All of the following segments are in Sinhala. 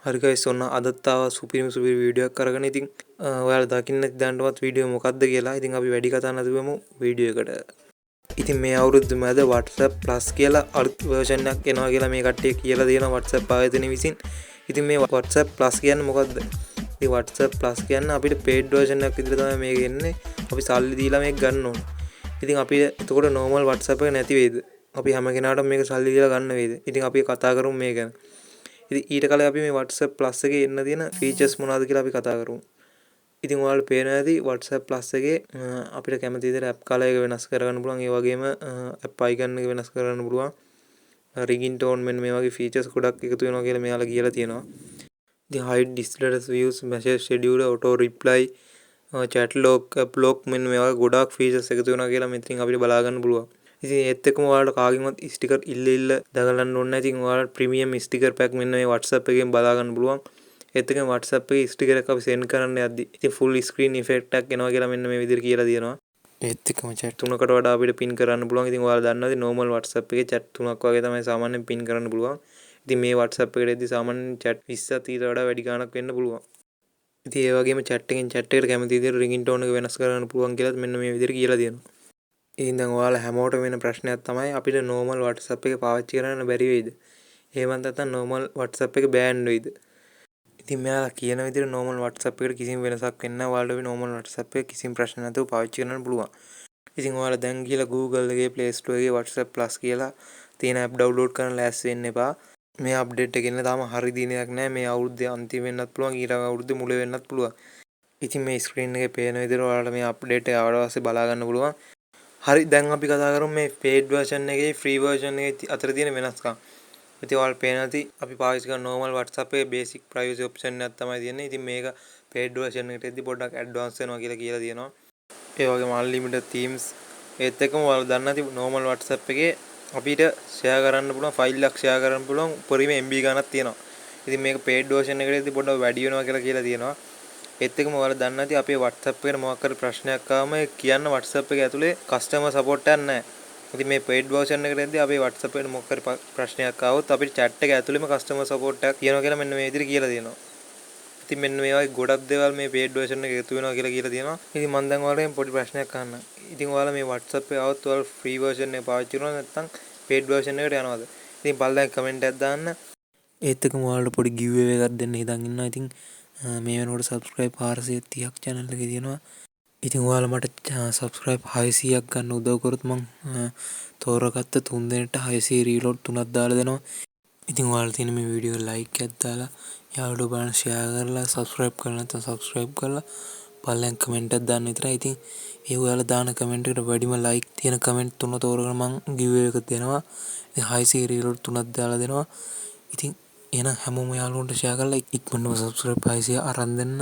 හරි ගයිස් ඔන්න අදත් ආවා සුපිරිම වීඩියෝ එකක් අරගෙන. ඉතින් ඔයාලා දකින්න දැනටමත් වීඩියෝ මොකක්ද කියලා. ඉතින් අපි වැඩි කතා නැතුවම වීඩියෝ එකට. ඉතින් මේ අවුරුද්ද මැද WhatsApp Plus කියලා අලුත් version එකක් එනවා කියලා මේ කට්ටිය කියලා දෙනවා WhatsApp ආයතනය විසින්. ඉතින් මේ WhatsApp Plus කියන්නේ මොකද්ද? ඉතින් WhatsApp Plus කියන්නේ අපිට paid version එකක් විදිහට තමයි මේක එන්නේ. අපි සල්ලි දීලා මේක ගන්න ඕන. ඉතින් අපි එතකොට normal WhatsApp එක නැති වෙයිද? අපි හැම කෙනාටම මේක සල්ලි දීලා ගන්න වෙයිද? ඉතින් අපි කතා කරමු මේ ගැන. ඉතින් ඊට කලින් අපි මේ WhatsApp Plus එකේ එන්න තියෙන features මොනවද කියලා අපි කතා කරමු. ඉතින් ඔයාලට පේනවා ඇති WhatsApp Plus එකේ අපිට කැමති විදිහට app color එක වෙනස් කරගන්න පුළුවන්. ඒ වගේම app icon එක වෙනස් කරගන්න පුළුවන්. ringing tone මෙන්න මේ වගේ features ගොඩක් එකතු වෙනවා කියලා මෙයාලා කියලා තියෙනවා. ඉතින් hide status views, message schedule, auto reply, chat log, app lock මෙන්න මේ වගේ ගොඩක් features එකතු වෙනවා කියලා මෙතනින් අපිට බලා ගන්න පුළුවන්. ඉතින් ඒත් එක්කම ඔයාලට කාගෙන්වත් ස්ටිකර් ඉල්ල දගලන්න ඕනේ නැහැ. ඉතින් ඔයාලට ප්‍රීමියම් ස්ටිකර් පැක් මෙන්න මේ WhatsApp එකෙන් බලා ගන්න පුළුවන්. ඒත් එක්කම WhatsApp එකේ ස්ටිකර් එක අපි send කරන්න යද්දි ඉතින් full screen effect එකක් එනවා කියලා මෙන්න මේ විදිහට කියලා දෙනවා. ඒත් එක්කම chat තුනකට වඩා අපිට pin කරන්න පුළුවන්. ඉතින් ඔයාලා දන්නවද normal WhatsApp එකේ chat තුනක් වගේ තමයි සාමාන්‍යයෙන් pin කරන්න පුළුවන්. ඉතින් මේ WhatsApp එකට එද්දි සාමාන්‍යයෙන් chat 20ක් ඊට වඩා වැඩි ගාණක් වෙන්න පුළුවන්. ඉතින් ඒ වගේම chat එකෙන් chat එකට කැමති විදිහට ringing tone එක වෙනස් කරන්න පුළුවන් කියලා මෙන්න මේ විදිහට කියලා දෙනවා. ඉතින් දැන් ඔයාලා හැමෝටම වෙන ප්‍රශ්නයක් තමයි අපිට normal WhatsApp එක පාවිච්චි කරන්න බැරි වෙයිද? එහෙමත් නැත්නම් normal WhatsApp එක ban වෙයිද? ඉතින් මෙයාලා කියන විදිහට normal WhatsApp එකට කිසිම වෙනසක් වෙන්නේ නැහැ. ඔයාලට normal WhatsApp එක කිසිම ප්‍රශ්න නැතුව පාවිච්චි කරන්න පුළුවන්. ඉතින් ඔයාලා දැන් ගිහලා Google එකේ Play Store එකේ WhatsApp Plus කියලා තියෙන app download කරන්න ලෑස්ති වෙන්න එපා. මේ අප්ඩේට් එක එන්න තාම හරි දිනයක් නැහැ. මේ අවුරුද්දේ අන්තිම වෙන්නත් පුළුවන්. ඊළඟ අවුරුද්දේ මුල වෙන්නත් පුළුවන්. ඉතින් මේ ස්ක්‍රීන් එකේ පේන විදිහට ඔයාලට මේ අප්ඩේට් එක ආවට පස්සේ බලා ගන්න පුළුවන්. හරි දැන් අපි කතා කරමු මේ paid version එකේ free version එකේ අතර තියෙන වෙනස්කම්. ඉතින් ඔයාලට පේනවා ඇති අපි පාවිච්චි කරන normal WhatsApp එකේ basic privacy option එකක් තමයි තියෙන්නේ. ඉතින් මේක paid version එකට එද්දි පොඩ්ඩක් advance වෙනවා කියලා තියෙනවා. ඒ වගේම unlimited themes ඒත් එක්කම ඔයාලා දන්න ඇති normal WhatsApp එකේ අපිට share කරන්න පුළුවන් file එකක් share කරන්න පුළුවන් උපරිම MB ගණනක් තියෙනවා. ඉතින් මේක paid version එකට එද්දි පොඩ්ඩක් වැඩි වෙනවා කියලා තියෙනවා. ඒත් එක්කම ඔයාලා දන්න ඇති අපේ WhatsApp එකට මොකක් හරි ප්‍රශ්නයක් ආවම කියන්න WhatsApp එක ඇතුලේ customer support එකක් නැහැ. ඉතින් මේ paid version එකට එද්දී අපේ WhatsApp එකට මොකක් හරි ප්‍රශ්නයක් ආවොත් අපිට chat එක ඇතුලේම customer support එකක් කියනවා කියලා මෙන්න මේ විදිහට කියලා දෙනවා. ඉතින් මෙන්න මේ වගේ ගොඩක් දේවල් මේ paid version එකේ එකතු වෙනවා කියලා තියෙනවා. ඉතින් මම දැන් ඔයාලගෙන් පොඩි ප්‍රශ්නයක් අහන්න. ඉතින් ඔයාලා මේ WhatsApp එක આવත් ඔයාලා free version එක පාවිච්චි කරනවද නැත්නම් paid version එකට යනවද? ඉතින් බලලා comment එකක් දාන්න. ඒත් එක්කම ඔයාලට පොඩි giveaway එකක් දෙන්න හිතන් ඉන්නවා. ඉතින් මේ වෙනකොට subscribe 430ක් channel එකේ තියෙනවා. ඉතින් ඔයාලා මට subscribe 600ක් ගන්න උදව් කරොත් මං තෝරගත්ත 3 දෙනෙක්ට 600 reload 3ක් දාලා දෙනවා. ඉතින් ඔයාලා තියෙන මේ වීඩියෝ like එකක් දාලා යාළුවෝ බලන්න share කරලා subscribe කරලා නැත්නම් subscribe කරලා පල්ලෙන් comment එකක් දාන්න විතරයි. ඉතින් ඒ ඔයාලා දාන comment එකට වැඩිම like තියෙන comment 3 තෝරගෙන මං giveaway එකක් දෙනවා. ඉතින් 600 reload 3ක් දාලා දෙනවා. ඉතින් එහෙනම් හැමෝම යාළුවන්ට share කරලා ඉක්මනටම subscribe 600 අරන් දෙන්න.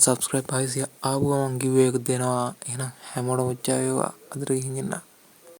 subscribe 500 ආවම giveaway එක දෙනවා. එහෙනම් හැමෝටම උච්චාය වේවා. අදට ගිහින් එන්න.